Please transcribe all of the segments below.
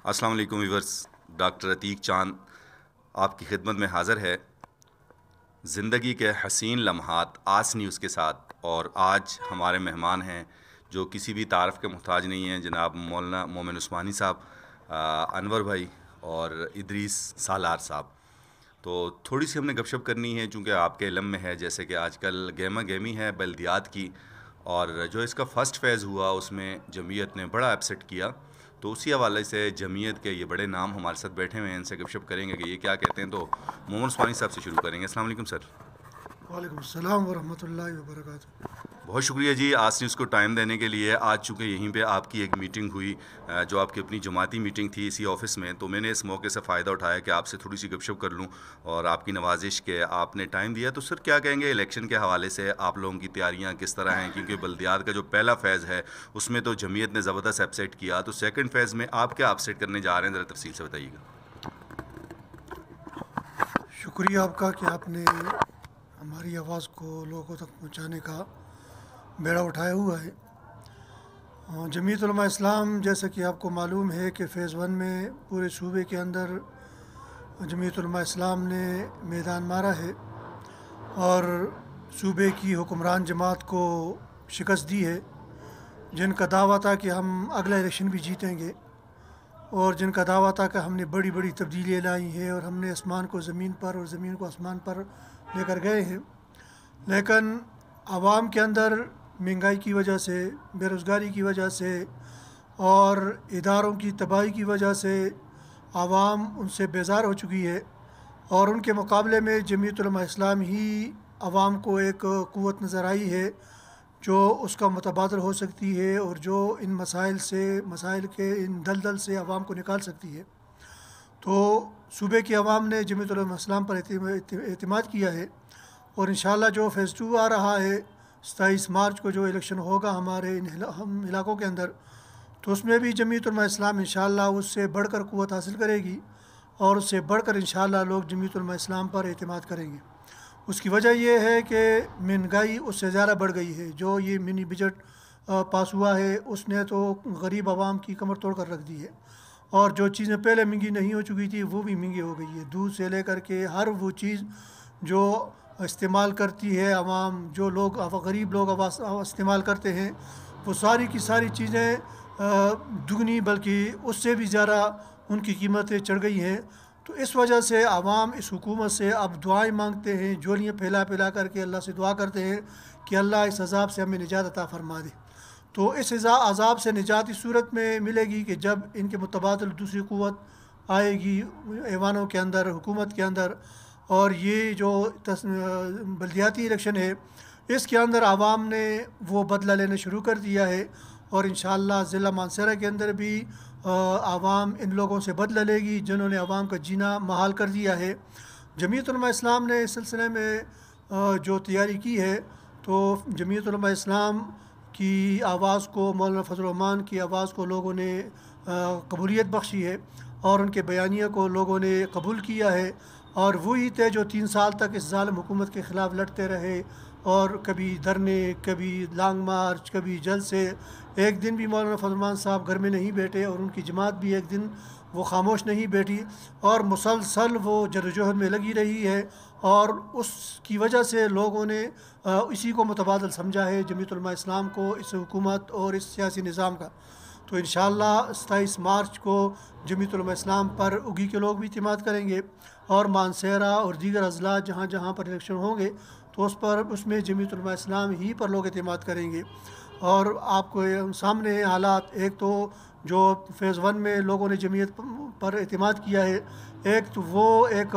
السلام علیکم viewers, doctor Atiq چاند آپ کی خدمت میں حاضر ہے زندگی کے حسین لمحات آس نیوز کے ساتھ۔ اور آج ہمارے مہمان ہیں جو کسی بھی تعارف کے محتاج نہیں ہیں، جناب مولانا مومن عثمانی صاحب، انور بھائی اور ادریس سالار صاحب۔ تو تھوڑی سی ہم نے گپ شپ کرنی ہے چونکہ آپ کے علم میں ہے جیسے کہ آج کل گہما گہمی ہے بلدیات کی، اور جو اس کا فرسٹ فیز ہوا اس میں جمعیت نے بڑا اپسیٹ کیا، تو اسی حوالے سے جمعیت کے یہ بڑے نام ہمارے ساتھ بیٹھے ہوئے ہیں، ان سے گپ شپ کریں گے کہ یہ کیا کہتے ہیں۔ تو مومن عثمانی صاحب سے شروع کریں گے۔ السلام علیکم سر۔ وعلیکم السلام ورحمۃ اللہ وبرکاتہ۔ بہت شکریہ جی آس نیوز کو ٹائم دینے کے لیے۔ آج چونکہ یہیں پہ آپ کی ایک میٹنگ ہوئی جو آپ کی اپنی جماعتی میٹنگ تھی اسی آفس میں، تو میں نے اس موقع سے فائدہ اٹھایا کہ آپ سے تھوڑی سی گپ شپ کر لوں، اور آپ کی نوازش کہ آپ نے ٹائم دیا۔ تو سر کیا کہیں گے الیکشن کے حوالے سے آپ لوگوں کی تیاریاں کس طرح ہیں؟ کیونکہ بلدیات کا جو پہلا فیز ہے اس میں تو جمعیت نے زبردست اپسیٹ کیا، تو سیکنڈ فیز میں آپ کیا اپسیٹ کرنے جا رہے ہیں، ذرا تفصیل سے بتائیے گا۔ شکریہ آپ کا کہ آپ نے ہماری آواز کو لوگوں تک پہنچانے کا بیڑا اٹھایا ہوا ہے۔ جمعیت علماء اسلام، جیسا کہ آپ کو معلوم ہے کہ فیز 1 میں پورے صوبے کے اندر جمعیت علماء اسلام نے میدان مارا ہے اور صوبے کی حکمران جماعت کو شکست دی ہے، جن کا دعویٰ تھا کہ ہم اگلا الیکشن بھی جیتیں گے، اور جن کا دعویٰ تھا کہ ہم نے بڑی بڑی تبدیلیاں لائی ہیں اور ہم نے آسمان کو زمین پر اور زمین کو آسمان پر لے کر گئے ہیں۔ لیکن عوام کے اندر مہنگائی کی وجہ سے، بے روزگاری کی وجہ سے اور اداروں کی تباہی کی وجہ سے عوام ان سے بیزار ہو چکی ہے، اور ان کے مقابلے میں جمعیت علماء اسلام ہی عوام کو ایک قوت نظر آئی ہے جو اس کا متبادل ہو سکتی ہے اور جو ان مسائل کے ان دلدل سے عوام کو نکال سکتی ہے۔ تو صوبے کی عوام نے جمعیت علماء اسلام پر اعتماد کیا ہے، اور انشاءاللہ جو فیز 2 آ رہا ہے 27 مارچ کو جو الیکشن ہوگا ہمارے ہم علاقوں کے اندر، تو اس میں بھی جمعیت علماء اسلام انشاءاللہ اس سے بڑھ کر قوت حاصل کرے گی، اور اس سے بڑھ کر انشاءاللہ لوگ جمعیت علماء اسلام پر اعتماد کریں گے۔ اس کی وجہ یہ ہے کہ مہنگائی اس سے زیادہ بڑھ گئی ہے۔ جو یہ منی بجٹ پاس ہوا ہے اس نے تو غریب عوام کی کمر توڑ کر رکھ دی ہے، اور جو چیزیں پہلے مہنگی نہیں ہو چکی تھی وہ بھی مہنگی ہو گئی ہے۔ دودھ سے لے کر کے ہر وہ چیز جو استعمال کرتی ہے عوام، جو لوگ غریب لوگ استعمال کرتے ہیں، وہ ساری کی ساری چیزیں دگنی بلکہ اس سے بھی زیادہ ان کی قیمتیں چڑھ گئی ہیں۔ تو اس وجہ سے عوام اس حکومت سے اب دعائیں مانگتے ہیں، جولیاں پھیلا کر کے اللہ سے دعا کرتے ہیں کہ اللہ اس عذاب سے ہمیں نجات عطا فرما دے۔ تو اس عذاب سے نجات اس صورت میں ملے گی کہ جب ان کے متبادل دوسری قوت آئے گی ایوانوں کے اندر، حکومت کے اندر، اور یہ جو بلدیاتی الیکشن ہے اس کے اندر عوام نے وہ بدلہ لینا شروع کر دیا ہے، اور انشاءاللہ ضلع مانسہرہ کے اندر بھی عوام ان لوگوں سے بدلہ لے گی جنہوں نے عوام کا جینا محال کر دیا ہے۔ جمعیت علماء اسلام نے اس سلسلے میں جو تیاری کی ہے، تو جمعیت علماء اسلام کی آواز کو، مولانا فضل الرحمان کی آواز کو لوگوں نے قبولیت بخشی ہے، اور ان کے بیانیہ کو لوگوں نے قبول کیا ہے، اور وہی تھے جو 3 سال تک اس ظالم حکومت کے خلاف لڑتے رہے، اور کبھی دھرنے، کبھی لانگ مارچ، کبھی جلسے۔ ایک دن بھی مولانا فضل الرحمان صاحب گھر میں نہیں بیٹھے، اور ان کی جماعت بھی ایک دن وہ خاموش نہیں بیٹھی، اور مسلسل وہ جدوجہد میں لگی رہی ہے، اور اس کی وجہ سے لوگوں نے اسی کو متبادل سمجھا ہے، جمعیت علماء اسلام کو، اس حکومت اور اس سیاسی نظام کا۔ تو انشاءاللہ 27 مارچ کو جمعیت علماء اسلام پر اگی کے لوگ بھی اعتماد کریں گے، اور مانسہرہ اور دیگر اضلاع جہاں جہاں پر الیکشن ہوں گے تو اس میں جمعیت علماء اسلام ہی پر لوگ اعتماد کریں گے۔ اور آپ کو سامنے حالات، ایک تو جو فیز 1 میں لوگوں نے جمعیت پر اعتماد کیا ہے، ایک تو وہ ایک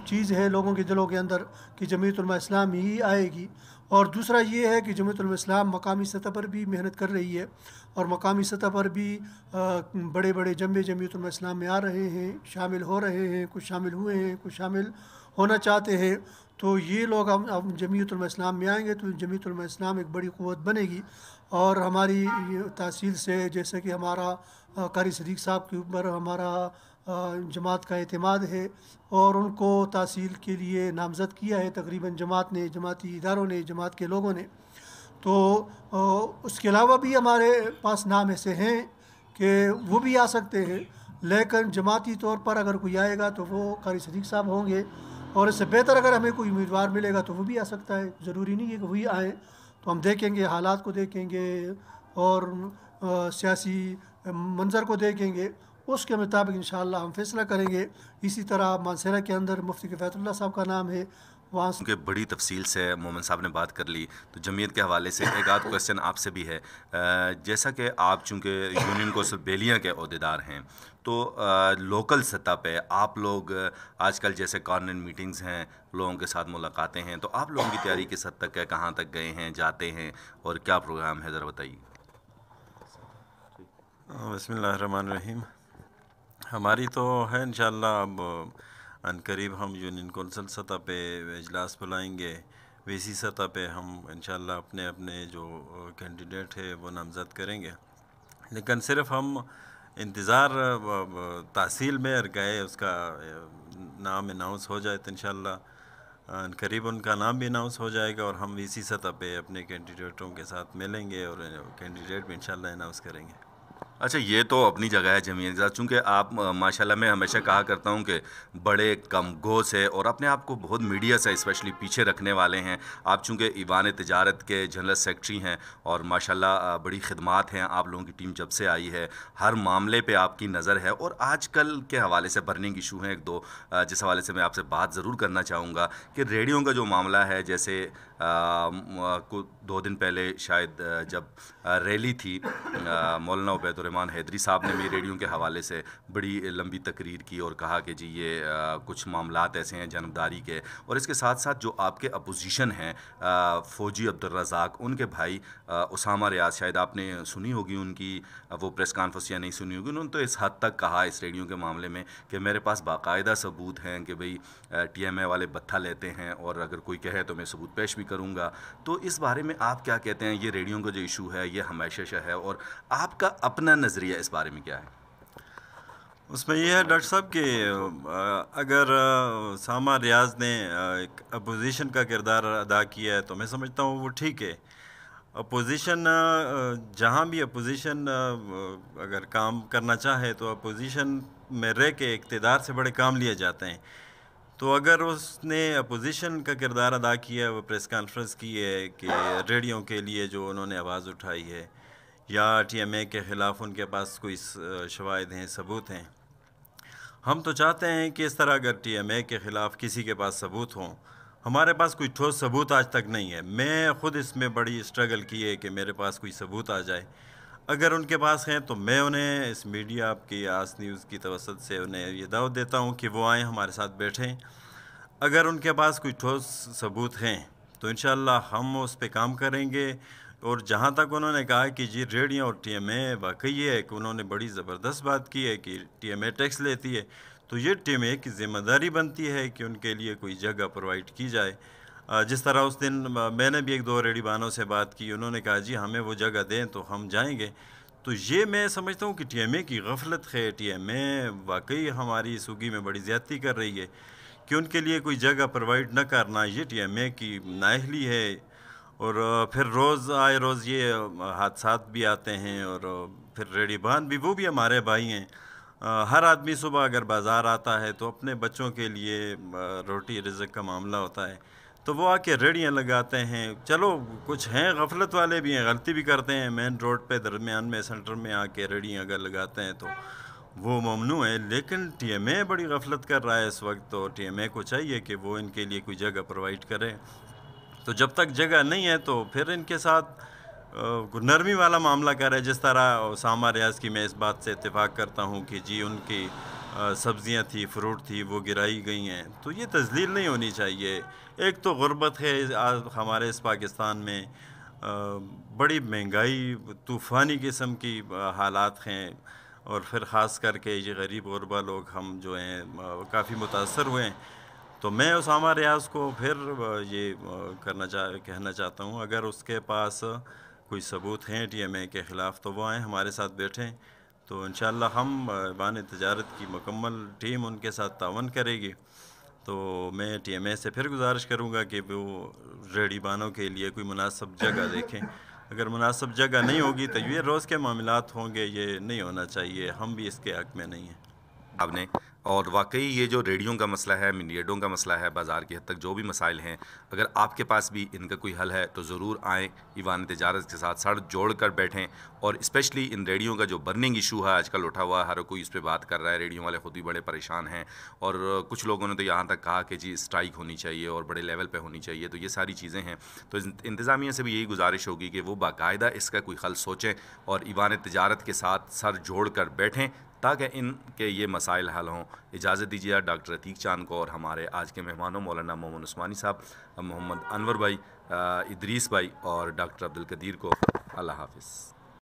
چیز ہے لوگوں کے دلوں کے اندر کہ جمعیت علماء اسلام ہی آئے گی، اور دوسرا یہ ہے کہ جمعیت علماء اسلام مقامی سطح پر بھی محنت کر رہی ہے، اور مقامی سطح پر بھی بڑے بڑے جنبے جمعیت علماء اسلام میں آ رہے ہیں، شامل ہو رہے ہیں، کچھ شامل ہوئے ہیں، کچھ شامل ہونا چاہتے ہیں۔ تو یہ لوگ اب جمعیت علماء اسلام میں آئیں گے تو جمعیت علماء اسلام ایک بڑی قوت بنے گی، اور ہماری تحصیل سے جیسے کہ ہمارا قاری صدیق صاحب کے اوپر ہمارا جماعت کا اعتماد ہے، اور ان کو تحصیل کے لیے نامزد کیا ہے تقریباً جماعت نے، جماعتی اداروں نے، جماعت کے لوگوں نے۔ تو اس کے علاوہ بھی ہمارے پاس نام ایسے ہیں کہ وہ بھی آ سکتے ہیں، لیکن جماعتی طور پر اگر کوئی آئے گا تو وہ قاری صدیق صاحب ہوں گے، اور اس سے بہتر اگر ہمیں کوئی امیدوار ملے گا تو وہ بھی آ سکتا ہے، ضروری نہیں ہے کہ وہی آئیں۔ تو ہم دیکھیں گے، حالات کو دیکھیں گے اور سیاسی منظر کو دیکھیں گے، اس کے مطابق انشاءاللہ ہم فیصلہ کریں گے۔ اسی طرح مانسہرہ کے اندر مفتی کفایت اللہ صاحب کا نام ہے، وہاں سے کیونکہ بڑی تفصیل سے مومن صاحب نے بات کر لی، تو جمعیت کے حوالے سے ایک آدھ کویسچن آپ سے بھی ہے۔ جیسا کہ آپ چونکہ یونین کونسل بیلیا کے عہدیدار ہیں، تو لوکل سطح پہ آپ لوگ آج کل جیسے کارنر میٹنگز ہیں، لوگوں کے ساتھ ملاقاتیں ہیں، تو آپ لوگوں کی تیاری کس حد تک ہے، کہاں تک گئے ہیں، جاتے ہیں، اور کیا پروگرام ہے، ذرا بتائیے۔ بسم اللہ الرحمن الرحیم۔ ہماری تو ہے انشاءاللہ اب عن قریب ہم یونین کونسل سطح پہ اجلاس بلائیں گے، وی سی سطح پہ ہم انشاءاللہ اپنے اپنے جو کینڈیڈیٹ ہے وہ نامزد کریں گے، لیکن صرف ہم انتظار تحصیل میں گئے اس کا نام اناؤنس ہو جائے تو انشاءاللہ عن قریب ان کا نام بھی اناؤنس ہو جائے گا، اور ہم وی سی سطح پہ اپنے کینڈیڈیٹوں کے ساتھ ملیں گے اور کینڈیڈیٹ بھی انشاءاللہ اناؤنس کریں گے۔ اچھا، یہ تو اپنی جگہ ہے جمعیت کے ساتھ، چونکہ آپ ماشاءاللہ میں ہمیشہ کہا کرتا ہوں کہ بڑے کم گو سے اور اپنے آپ کو بہت میڈیا سے اسپیشلی پیچھے رکھنے والے ہیں۔ آپ چونکہ ایوان تجارت کے جنرل سیکرٹری ہیں اور ماشاءاللہ بڑی خدمات ہیں آپ لوگوں کی ٹیم جب سے آئی ہے، ہر معاملے پہ آپ کی نظر ہے، اور آج کل کے حوالے سے برننگ ایشو ہیں ایک دو، جس حوالے سے میں آپ سے بات ضرور کرنا چاہوں گا کہ ریڈیو کا جو معاملہ ہے، جیسے 2 دن پہلے شاید جب ریلی تھی، مولانا عبید الرحمن حیدری صاحب نے بھی ریڈیو کے حوالے سے بڑی لمبی تقریر کی اور کہا کہ جی یہ کچھ معاملات ایسے ہیں جانبداری کے، اور اس کے ساتھ ساتھ جو آپ کے اپوزیشن ہیں فوجی عبدالرزاق، ان کے بھائی اسامہ ریاض، شاید آپ نے سنی ہوگی ان کی وہ پریس کانفرنس یا نہیں سنی ہوگی، انہوں نے تو اس حد تک کہا اس ریڈیو کے معاملے میں کہ میرے پاس باقاعدہ ثبوت ہیں کہ بھئی ٹی ایم اے والے بتھا لیتے ہیں، اور اگر کوئی کہے تو میں ثبوت پیش بھی کروں گا۔ تو اس بارے میں آپ کیا کہتے ہیں؟ یہ ریڈیو کا جو ایشو ہے یہ ہمیشہ ہے، اور آپ کا اپنا نظریہ اس بارے میں کیا ہے؟ اس میں یہ ہے ڈاکٹر صاحب کہ اگر اسامہ ریاض نے ایک اپوزیشن کا کردار ادا کیا ہے تو میں سمجھتا ہوں وہ ٹھیک ہے۔ اپوزیشن جہاں بھی اپوزیشن اگر کام کرنا چاہے تو اپوزیشن میں رہ کے اقتدار سے بڑے کام لیے جاتے ہیں، تو اگر اس نے اپوزیشن کا کردار ادا کیا ہے، وہ پریس کانفرنس کی ہے کہ ریڈیو کے لیے جو انہوں نے آواز اٹھائی ہے، یا ٹی ایم اے کے خلاف ان کے پاس کوئی شواہد ہیں، ثبوت ہیں، ہم تو چاہتے ہیں کہ اس طرح اگر ٹی ایم اے کے خلاف کسی کے پاس ثبوت ہوں، ہمارے پاس کوئی ٹھوس ثبوت آج تک نہیں ہے، میں خود اس میں بڑی اسٹرگل کی ہے کہ میرے پاس کوئی ثبوت آ جائے۔ اگر ان کے پاس ہیں تو میں انہیں اس میڈیا آپ کی آس نیوز کی توسط سے انہیں یہ دعوت دیتا ہوں کہ وہ آئیں ہمارے ساتھ بیٹھیں۔ اگر ان کے پاس کوئی ٹھوس ثبوت ہیں تو انشاءاللہ ہم اس پہ کام کریں گے، اور جہاں تک انہوں نے کہا کہ جی ریڈیو اور ٹی ایم اے واقعی ہے کہ انہوں نے بڑی زبردست بات کی ہے کہ ٹی ایم اے ٹیکس لیتی ہے، تو یہ ٹی ایم اے کی ذمہ داری بنتی ہے کہ ان کے لیے کوئی جگہ پرووائڈ کی جائے۔ جس طرح اس دن میں نے بھی 1-2 ریڈی بانوں سے بات کی، انہوں نے کہا جی ہمیں وہ جگہ دیں تو ہم جائیں گے، تو یہ میں سمجھتا ہوں کہ ٹی ایم اے کی غفلت ہے، ٹی ایم اے واقعی ہماری سوگی میں بڑی زیادتی کر رہی ہے کہ ان کے لیے کوئی جگہ پرووائڈ نہ کرنا، یہ ٹی ایم اے کی نااہلی ہے۔ اور پھر روز آئے روز یہ حادثات بھی آتے ہیں، اور پھر ریڈی بان بھی، وہ بھی ہمارے بھائی ہیں۔ ہر آدمی صبح اگر بازار آتا ہے تو اپنے بچوں کے لیے روٹی رزق کا معاملہ ہوتا ہے، تو وہ آ کے ریڑیاں لگاتے ہیں۔ چلو کچھ ہیں غفلت والے بھی ہیں، غلطی بھی کرتے ہیں، مین روڈ پہ درمیان میں سینٹر میں آ کے ریڑیاں اگر لگاتے ہیں تو وہ ممنوع ہے، لیکن ٹی ایم اے بڑی غفلت کر رہا ہے اس وقت، تو ٹی ایم اے کو چاہیے کہ وہ ان کے لیے کوئی جگہ پرووائڈ کرے۔ تو جب تک جگہ نہیں ہے تو پھر ان کے ساتھ نرمی والا معاملہ کرے، جس طرح اسامہ ریاض کی میں اس بات سے اتفاق کرتا ہوں کہ جی ان کی سبزیاں تھی، فروٹ تھی، وہ گرائی گئی ہیں، تو یہ تذلیل نہیں ہونی چاہیے۔ ایک تو غربت ہے ہمارے اس پاکستان میں، بڑی مہنگائی، طوفانی قسم کی حالات ہیں، اور پھر خاص کر کے یہ غریب غربا لوگ ہم جو ہیں کافی متاثر ہوئے ہیں۔ تو میں اسامہ ریاض کو پھر یہ کہنا چاہتا ہوں، اگر اس کے پاس کوئی ثبوت ہیں ٹی ایم اے کے خلاف تو وہ آئیں ہمارے ساتھ بیٹھیں، تو انشاءاللہ ہم ایوان تجارت کی مکمل ٹیم ان کے ساتھ تعاون کرے گی۔ تو میں ٹی ایم اے سے پھر گزارش کروں گا کہ وہ ریڑی بانوں کے لیے کوئی مناسب جگہ دیکھیں۔ اگر مناسب جگہ نہیں ہوگی تو یہ روز کے معاملات ہوں گے، یہ نہیں ہونا چاہیے، ہم بھی اس کے حق میں نہیں ہیں۔ آپ نے اور واقعی یہ جو ریڈیو کا مسئلہ ہے، منیڈوں کا مسئلہ ہے، بازار کی حد تک جو بھی مسائل ہیں، اگر آپ کے پاس بھی ان کا کوئی حل ہے تو ضرور آئیں، ایوان تجارت کے ساتھ سڑ جوڑ کر بیٹھیں، اور اسپیشلی ان ریڈیو کا جو برننگ ایشو ہے آج کل اٹھا ہوا ہے، ہر کوئی اس پہ بات کر رہا ہے، ریڈیو والے خود بھی بڑے پریشان ہیں، اور کچھ لوگوں نے تو یہاں تک کہا کہ جی اسٹرائک ہونی چاہیے اور بڑے لیول پہ ہونی چاہیے، تو یہ ساری چیزیں ہیں۔ تو انتظامیہ سے بھی یہی گزارش ہوگی کہ وہ باقاعدہ اس کا کوئی حل سوچیں اور ایوان تجارت کے ساتھ سر جوڑ کر بیٹھیں تاکہ ان کے یہ مسائل حل ہوں۔ اجازت دیجیے ڈاکٹر عتیق چاند کو اور ہمارے آج کے مہمانوں مولانا محمد عثمانی صاحب، محمد انور بھائی، ادریس بھائی اور ڈاکٹر عبدالقدیر کو اللہ حافظ۔